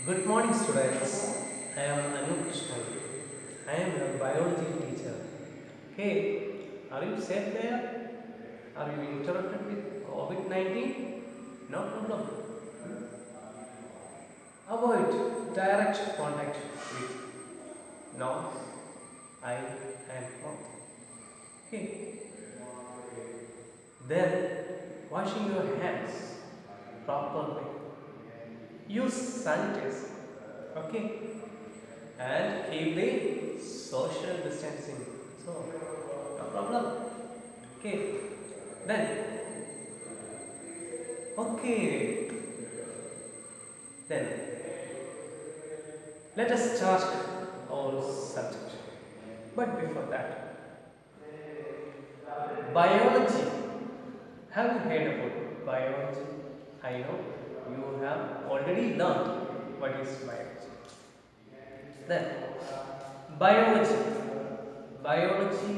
Good morning, students. I am Anu Krishnan. I am your biology teacher. Okay, are you safe there? Are you interrupted with COVID-19? No problem. Avoid direct contact with nose, eye, and mouth. Okay. Then, washing your hands properly. Use sanitizer. Okay. And keep the social distancing. So, no problem. Okay. Then, okay. Then, let us start our subject. But before that, biology. Have you heard about biology? I know you have already learned what is biology. Then, biology. Biology,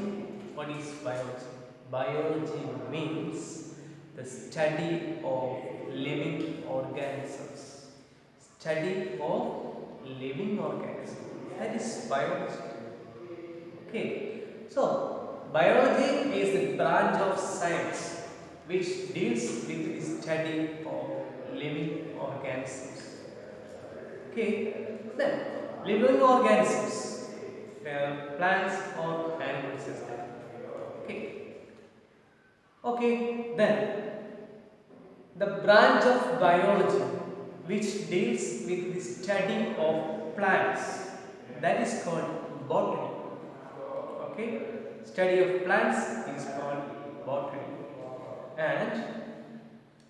what is biology? Biology means the study of living organisms. Study of living organisms. That is biology. Okay. So, biology is the branch of science which deals with the study of living organisms. Okay. Then, living organisms, plants or animals is there. Okay. Okay. Then, the branch of biology which deals with the study of plants, that is called botany. Okay, study of plants is called botany, and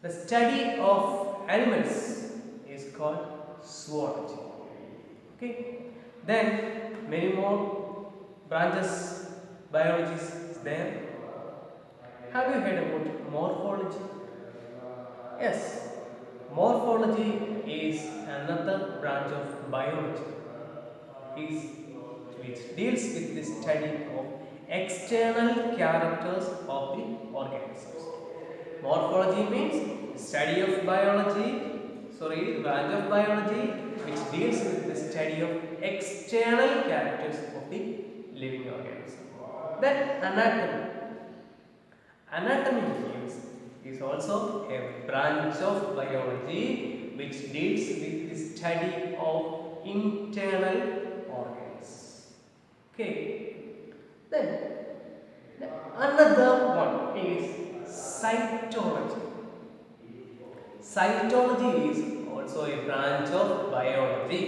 the study of animals is called zoology. Okay, then many more branches biology is there. Have you heard about morphology? Yes, morphology is another branch of biology. Is which deals with the study of external characters of the organisms. Morphology means study of branch of biology which deals with the study of external characters of the living organism. Then anatomy. Anatomy is also a branch of biology which deals with the study of internal organs. Okay. Then another one is cytology. Cytology is also a branch of biology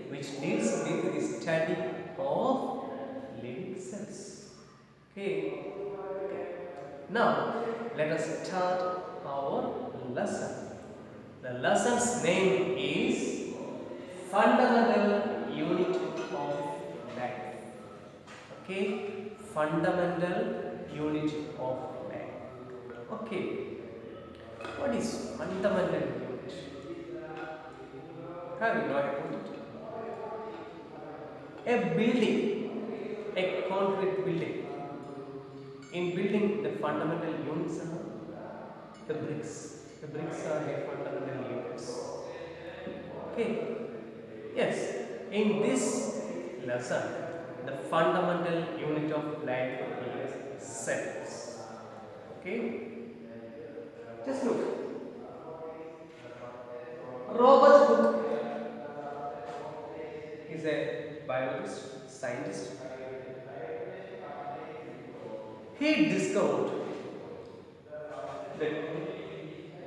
which deals with the study of living cells. Okay. Now let us start our lesson. The lesson's name is Fundamental Unit of Life. Okay, fundamental unit of life. Okay, what is fundamental unit? Have you know about it? A building, a concrete building. In building, the fundamental units are the bricks. The bricks are the fundamental units. Okay. Yes. In this lesson, the fundamental unit of life is cells. Okay. Just look. Robert Hooke is a biologist, scientist. He discovered the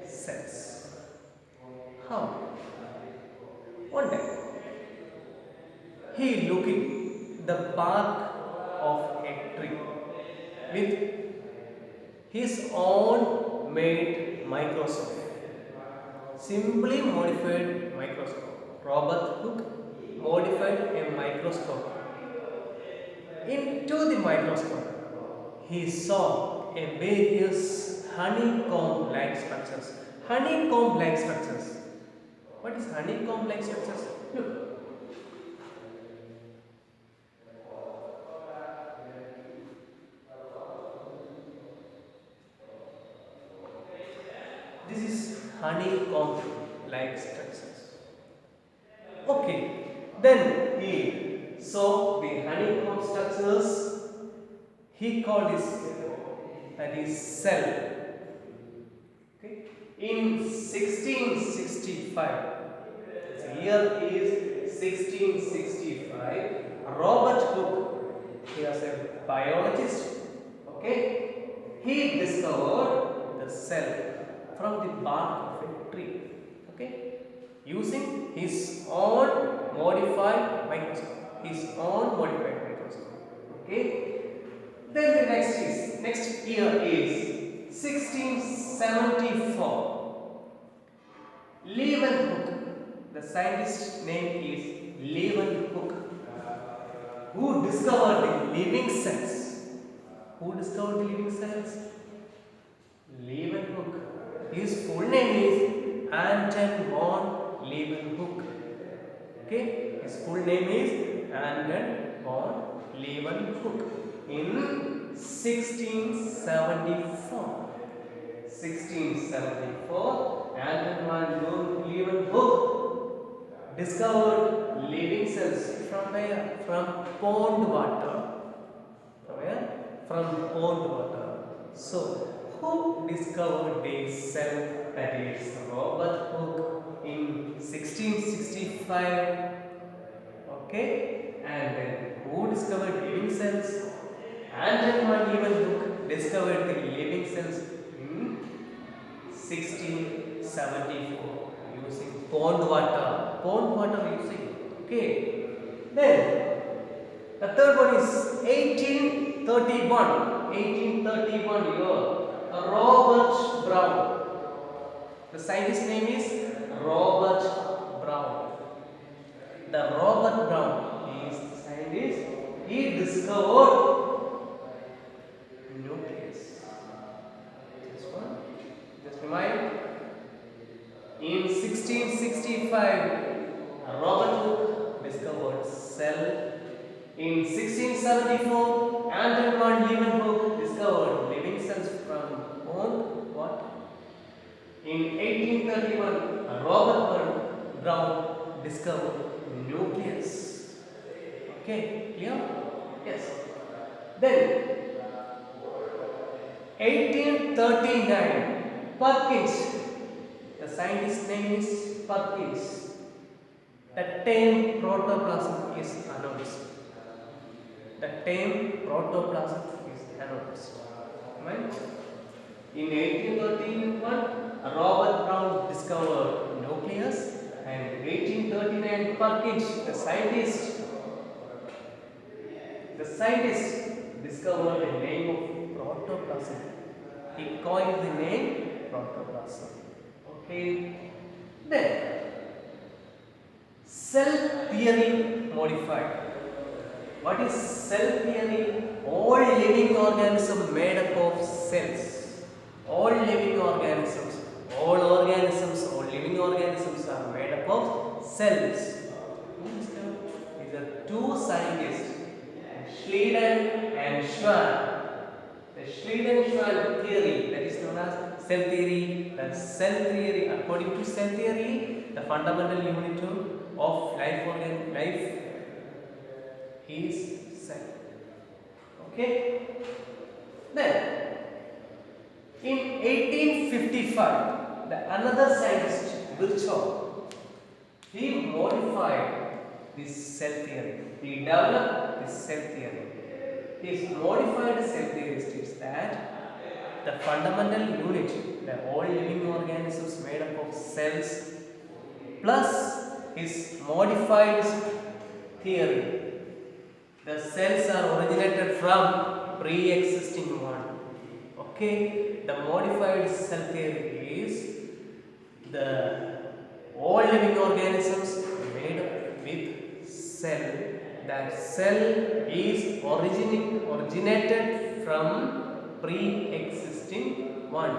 cells. How? One day, he looking the bark of a tree with his own made microscope. Simply modified microscope. Robert Hooke modified a microscope. Into the microscope, he saw a various honeycomb-like structures. Honeycomb-like structures. What is honeycomb-like structures? Look. This is honeycomb-like structures. Okay. Then he saw the honeycomb structures. He called this, that is, cell. Okay. In 1665, the year is 1665, Robert Hooke, he was a biologist, okay, he discovered the cell from the bark of a tree, okay, using his own modified microscope, okay. Then the next year is 1674. Leeuwenhoek, the scientist's name is Leeuwenhoek, who discovered the living cells. Who discovered the living cells? Leeuwenhoek. His full name is Anton von Leeuwenhoek. Okay, his full name is Anton von Leeuwenhoek. In 1674. 1674, Anton von Leeuwenhoek discovered living cells from where? From pond water. From where? From pond water. So, who discovered this cell? That is Robert Hooke in 1665. Okay, and then who discovered living cells? Anton von Leeuwenhoek discovered the living cells in 1674 using pond water. Pond water using. Okay. Then the third one is 1831. 1831 year. Robert Brown. The scientist's name is Robert Brown. The Robert Brown is the scientist. He discovered nucleus. This one. Just remind. In 1665, Robert Hooke discovered cell. In 1674, Anton von Leeuwenhoek discovered living cells from pond water. In 1831, Robert Brown discovered nucleus. Okay, clear? Yes. Then 1839, Perkins. The scientist's name is Perkins. The term protoplasm is announced. The term protoplasm is announced. Right? In 1831, Robert Brown discovered nucleus, and 1839, Perkins, the scientist discovered the name of protoplasm. He coined the name protoplasm. Okay. Then cell theory modified. What is cell theory? All living organisms made up of cells. All living organisms, all living organisms are made up of cells. These are two scientists, Schleiden and Schwann. The Schleiden-Schwann theory, that is known as cell theory. The cell theory, according to cell theory, the fundamental unit of life is cell. Okay. Then in 1855, another scientist, Virchow, he modified this cell theory. He developed this cell theory. His modified cell theory states that the fundamental unit, the all living organisms made up of cells, plus his modified theory, the cells are originated from pre-existing one. Okay, the modified cell theory is the all living organisms made up with cell. That cell is originated from pre-existing one.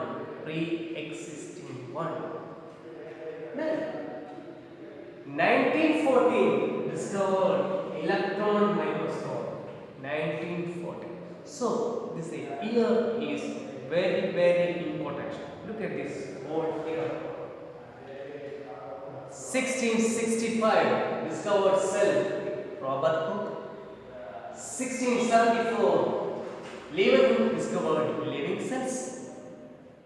Then 1914 discovered electron microscope. 1914. So this year is very, very important. Look at this whole year. 1665. discovered cell? Robert Hooke. 1674, Leeuwenhoek discovered living cells.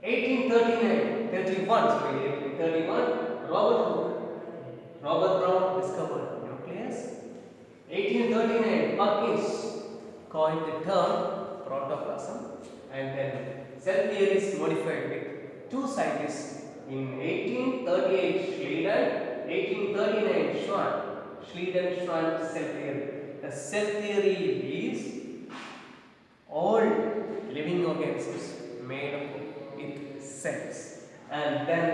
1831, Robert Brown discovered nucleus. 1839, Perkins coined the term protoplasm, and then cell theory is modified with two scientists in 1838, Schleiden, 1839, Schwann. Schleiden-Schwann cell theory. The cell theory is all living organisms made up with cells. And then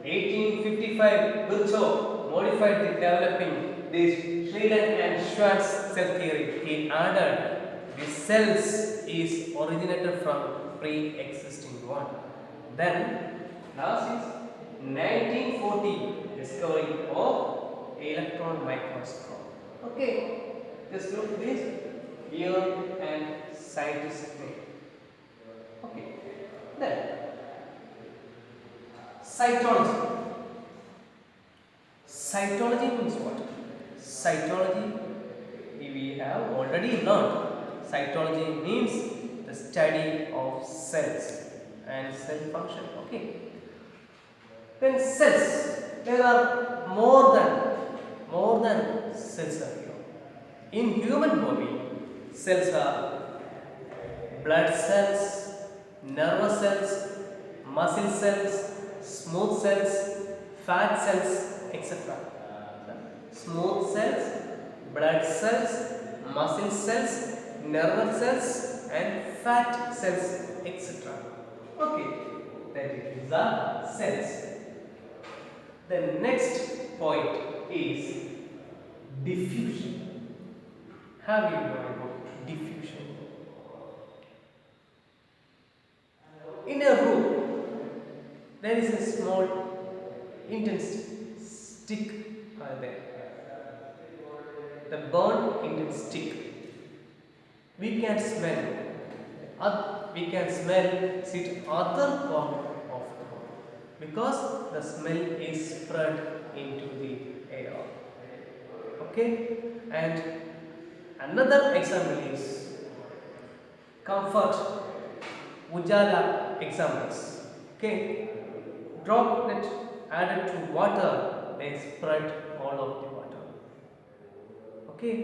1855, Virchow modified the developing this Schleiden and Schwann's cell theory. He added the cells is originated from pre-existing one. Then last is 1940, discovery of electron microscope. Okay, just look this year and scientist name. Okay, then cytology. Cytology means what? Cytology, we have already learned. Cytology means the study of cells and cell function. Okay. Then cells. There are more than cells are here. In human body, cells are blood cells, nervous cells, muscle cells, smooth cells, fat cells, etc. Smooth cells, blood cells, muscle cells, nervous cells, and fat cells, etc. Okay, that is the cells. The next point is diffusion. Have you know about diffusion? In a room, there is a small intense stick there. The burnt intense stick. We can smell it other corner of the body because the smell is spread into the air. Okay, and another example is comfort Ujala examples. Okay, droplet added to water, they spread all of the water. Okay,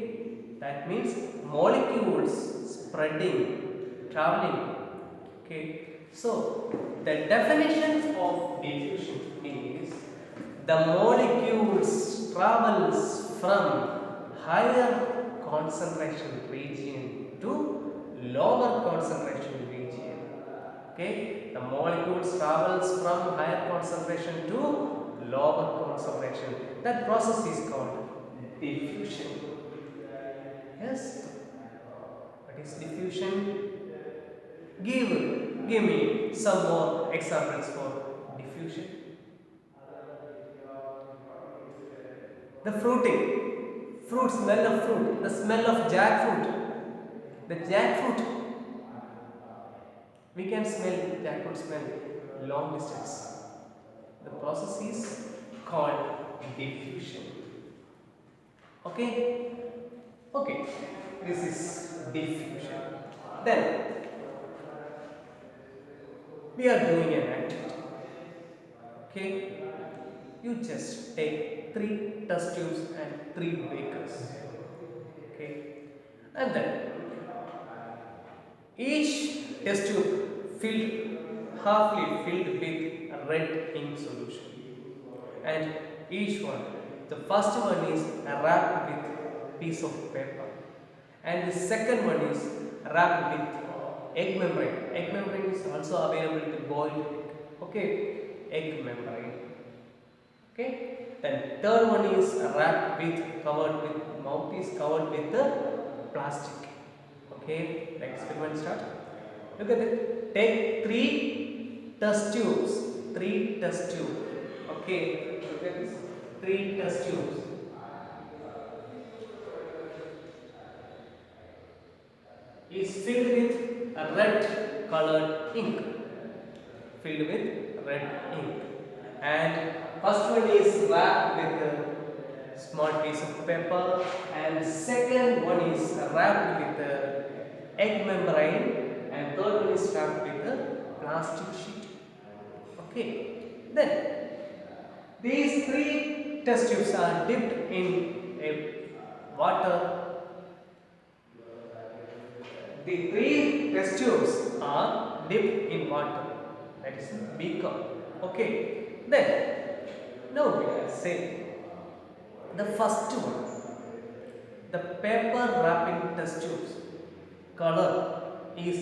that means molecules spreading, traveling. Okay, so the definition of diffusion is the molecules travels from higher concentration region to lower concentration region. Okay, the molecules travels from higher concentration to lower concentration. That process is called diffusion. Yes, what is diffusion? Give me some more examples for diffusion. The fruiting, smell of fruit, the smell of jackfruit. The jackfruit, we can smell jackfruit smell long distance. The process is called diffusion. Okay, this is diffusion. Then we are doing an activity. Okay, you just take 3 test tubes and 3 beakers. Okay, and then each test tube halfly filled with red ink solution, and each one, the first one is wrapped with piece of paper, and the second one is wrapped with egg membrane. Egg membrane is also available to boiled egg. Okay, egg membrane. Okay, then third one is covered with mouth is covered with the plastic. Okay, the experiment start. Look at it. Take 3 test tubes. Okay, look at this. 3 test tubes. Is filled with a red colored ink. And first one is wrapped with small piece of paper, and second one is wrapped with egg membrane, and third one is wrapped with a plastic sheet. Okay, then these three test tubes are dipped in a water. The three test tubes are dipped in water, that is beaker. Okay, then now we can say the first one, the paper wrapping test tubes color is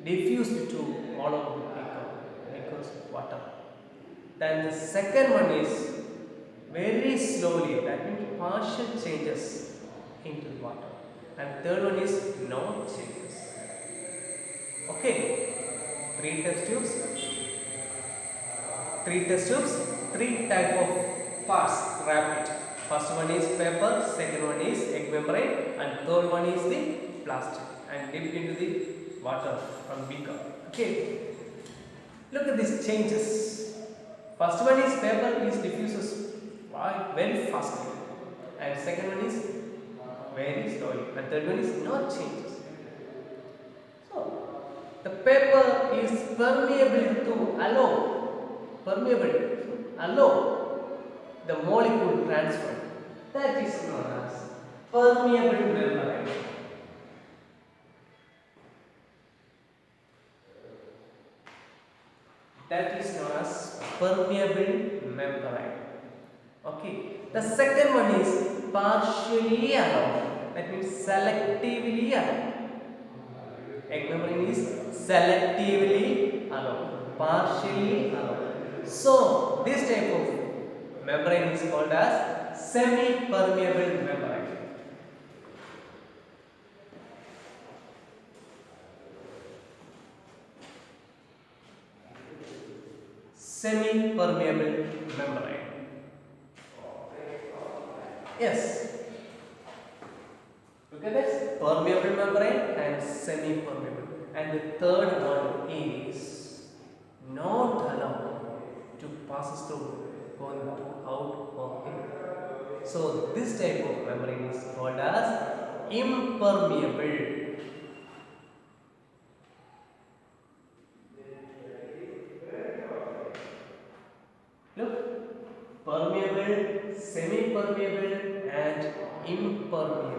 diffused to all over the beaker because of water. Then the second one is very slowly, that means partial changes into the water, and third one is no changes. Okay, three test tubes, three type of parts wrapped. First one is paper, second one is egg membrane, and third one is the plastic, and dipped into the water from beaker. Okay, look at these changes. First one is paper is diffuses very fastly, and second one is very slowly, and third one is no changes. So the paper is permeable to allow the molecule transfer. That is known as permeable membrane. That is known as permeable membrane. Okay. The second one is partially allowed. That means selectively allowed. Egg membrane is selectively allowed, partially allowed. So this type of membrane is called as semi-permeable membrane. Semi-permeable membrane. Yes. Look at this, permeable membrane and semi-permeable. And the third one is not allowed to pass through going out of it. So this type of membrane is called as impermeable. Look, permeable, semi-permeable and impermeable.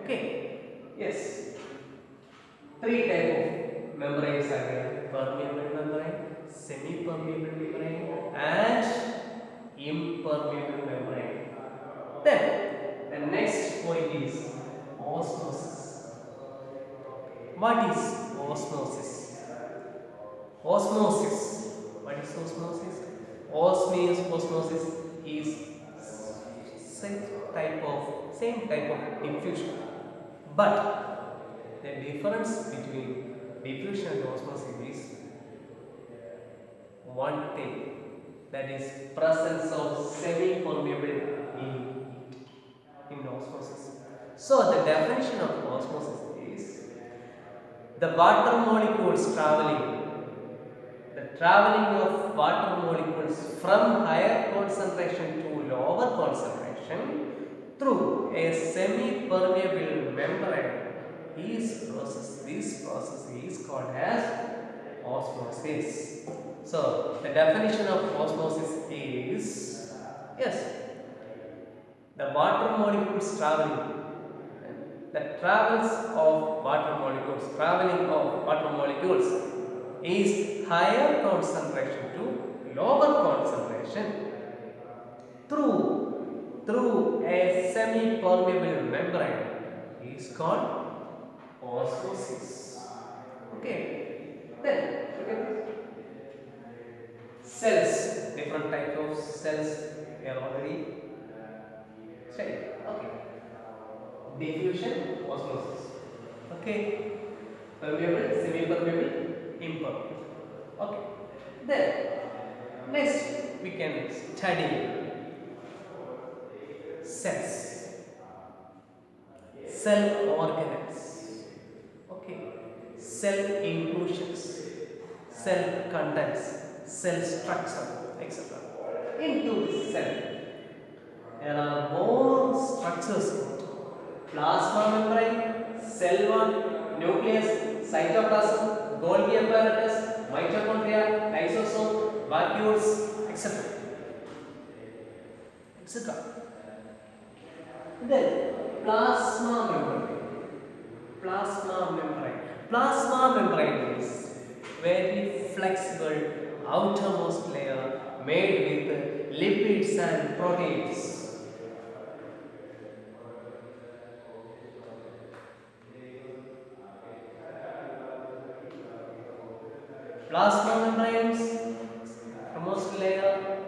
Okay, yes, three type of membranes are there: permeable membrane, semi-permeable membrane and impermeable membrane. Then the next point is osmosis. What is osmosis? Osmosis. What is osmosis? Osmosis is same type of diffusion, but the difference between diffusion and osmosis is one thing, that is presence of semi-permeable in osmosis. So the definition of osmosis is the water molecules traveling of water molecules from higher concentration to lower concentration through a semi-permeable membrane. This process is called as osmosis. So the definition of osmosis is, yes, the water molecules traveling is higher concentration to lower concentration through a semi-permeable membrane is called osmosis. Okay, then cells, different types of cells we are already studied. Okay, diffusion, osmosis. Okay, permeable, semi-permeable, impermeable. Okay, then next we can study cells, cell organelles. Okay, cell inclusions, cell contents, cell structure, etc. into the cell. There are more structures: plasma membrane, cell wall, nucleus, cytoplasm, Golgi apparatus, mitochondria, lysosome, vacuoles, etc. etc. Then plasma membrane. Plasma membrane is very flexible outermost layer made with lipids and proteins. Plasma membranes,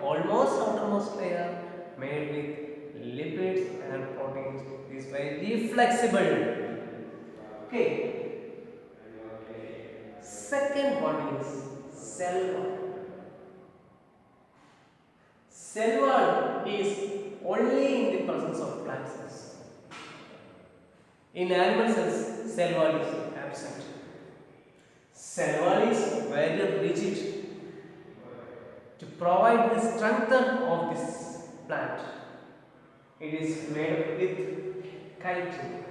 almost outermost layer made with lipids and proteins, is very flexible. Okay. Second one is cell wall. Cell wall is only in the presence of plant cells. In animal cells, cell wall is absent. Cell wall is very rigid to provide the strength of this plant. It is made with chitin.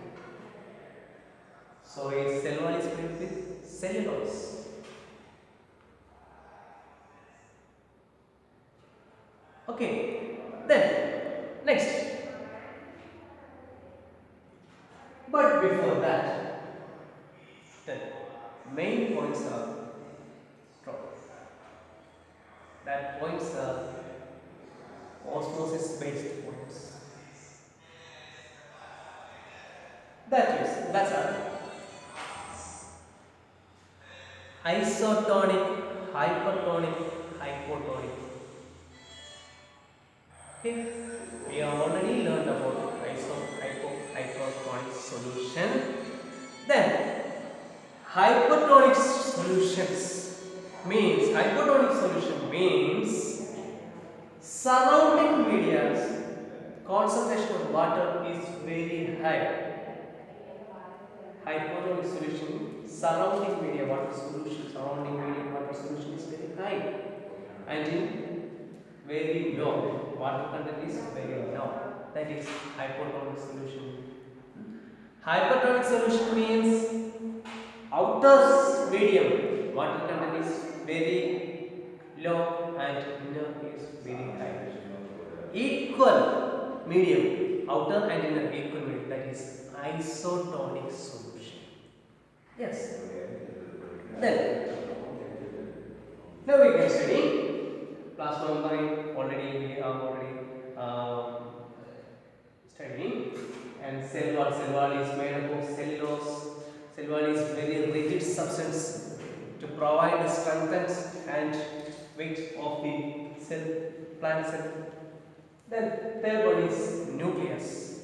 So its cell wall is made with cellulose. Okay, then next. But before that, the main points are dropped. That points are osmosis based points. That's all. Isotonic, hypertonic, hypotonic. Okay, we have already learned about hypotonic solution. Then hypotonic solution means surrounding media's concentration of water is very high. Hypotonic solution, surrounding medium water solution is very high, and in very low, water content is very low. That is hypotonic solution. Hypertonic solution means outer medium water content is very low and inner is very high. Equal medium, outer and inner equal medium, that is isotonic solution. Yes. Then now we can study plasma membrane. We are already studying. And cell wall is made up of cellulose. Cell wall is very rigid substance to provide the strength and weight of the plant cell. Then third one is nucleus.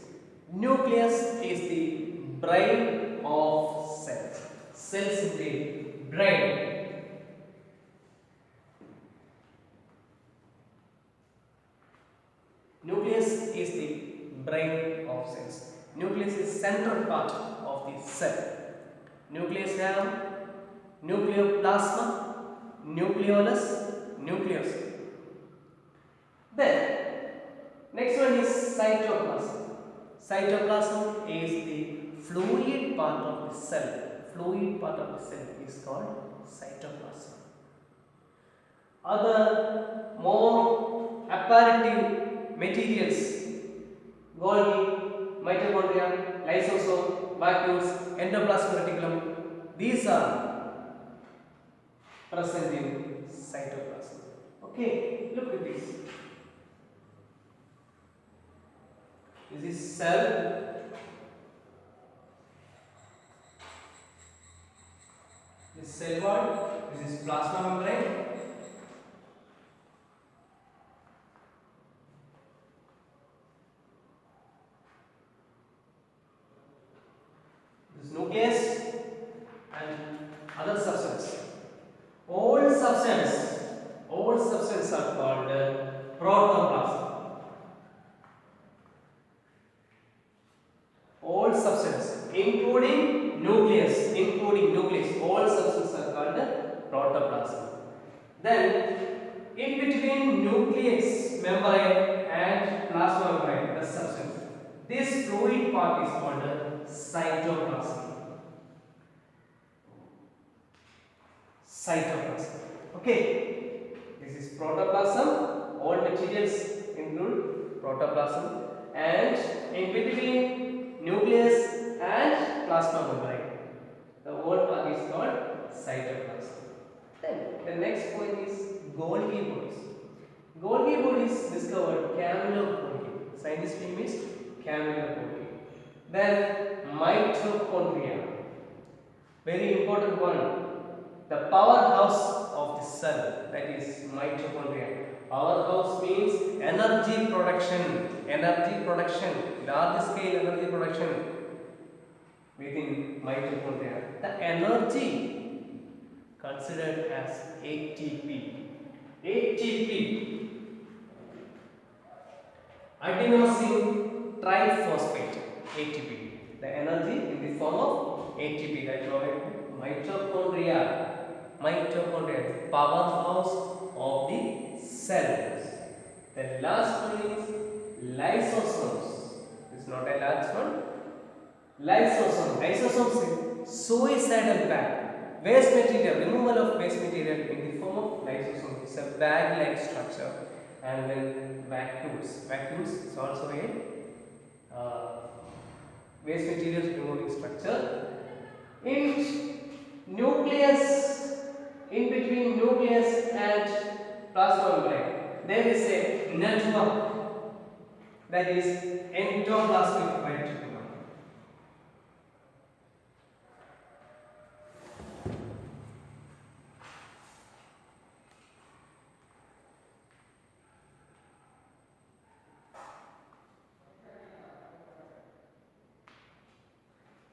Nucleus is the brain of cells. Cells in the brain. Nucleus is the brain of cells. Nucleus is central part of the cell. Nucleus have nucleoplasma, nucleolus, nucleus. Then next one is cytoplasm. Cytoplasm is the fluid part of the cell. Fluid part of the cell is called cytoplasm. Other more apparative materials: Golgi, mitochondria, lysosome, vacuoles, endoplasmic reticulum. These are present in cytoplasm. Okay, look at this. This is cell. This is cell wall. This is plasma membrane. Nucleus and other substance. All substance are called protoplasm. All substance, including nucleus, all substances are called protoplasm. Then, in between nucleus membrane and plasma membrane, the substance. This fluid part is called the cytoplasm. Cytoplasm. Okay. This is protoplasm. All materials include protoplasm, and in between nucleus and plasma membrane. The whole part is called cytoplasm. Then the next point is Golgi bodies. Golgi bodies discovered Camillo Golgi. Scientist name is Camillo Golgi. Then mitochondria. Very important one. The powerhouse of the cell, that is mitochondria. Powerhouse means energy production. Energy production. Large scale energy production within mitochondria. The energy considered as ATP. ATP, adenosine triphosphate, ATP. The energy in the form of ATP, that is mitochondria. Mitochondria, the powerhouse of the cells. The last one is lysosomes. It's not a large one. Lysosome. Lysosomes is suicidal bag. Waste material, removal of waste material in the form of lysosome. It's a bag-like structure. And then vacuoles. Vacuoles is also a waste materials removing structure. In nucleus, in between nucleus and plasma membrane, there is a network, that is endoplasmic reticulum.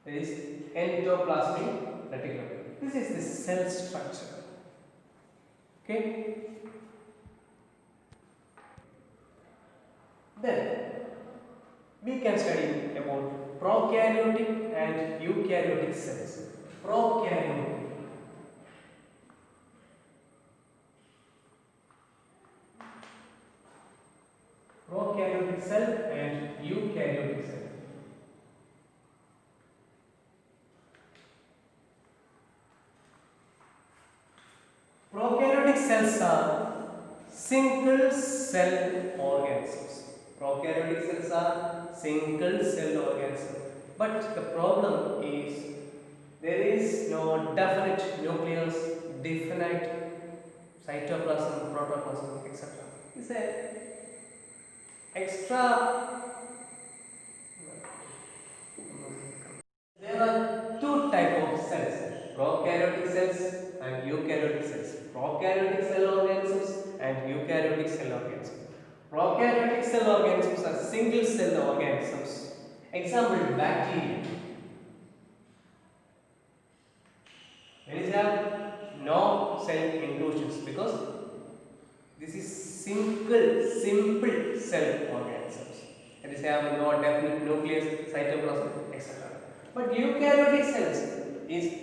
There is endoplasmic reticulum. This is the cell structure. Okay. Then we can study about prokaryotic and eukaryotic cells. Prokaryotic. Prokaryotic cell and eukaryotic cell. Prokaryotic cells are single cell organisms. Prokaryotic cells are single cell organisms. But the problem is there is no definite nucleus, definite cytoplasm, protoplasm, etc. It's a extra. There are two types of cells: prokaryotic cells and eukaryotic cells. Prokaryotic cell organisms and eukaryotic cell organisms. Prokaryotic cell organisms are single cell organisms. Example: bacteria. There is no cell inclusions because this is simple cell organisms. That is have no definite nucleus, cytoplasm, etc. But eukaryotic cells is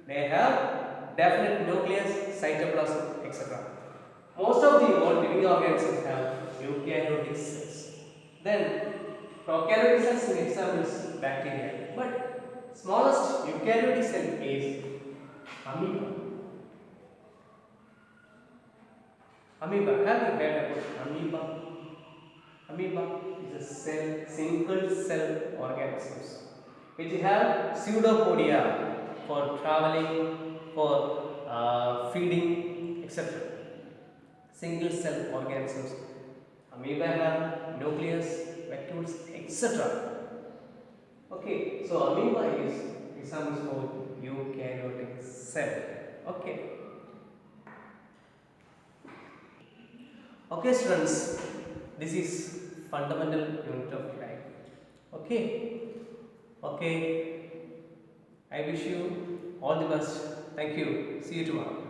they have definite nucleus, cytoplasm, etc. Most of the all living organisms have eukaryotic cells. Then prokaryotic cells in examples bacteria. But smallest eukaryotic cell is amoeba. Amoeba. Have you heard about amoeba? Amoeba is a cell, single cell organisms which have pseudopodia for traveling, for feeding, etc. Single cell organisms. Amoeba have nucleus, vacuoles, etc. Okay, so amoeba is examples for eukaryotic cell. Okay. Okay, students, this is fundamental unit of life. Okay. Okay. I wish you all the best. Thank you. See you tomorrow.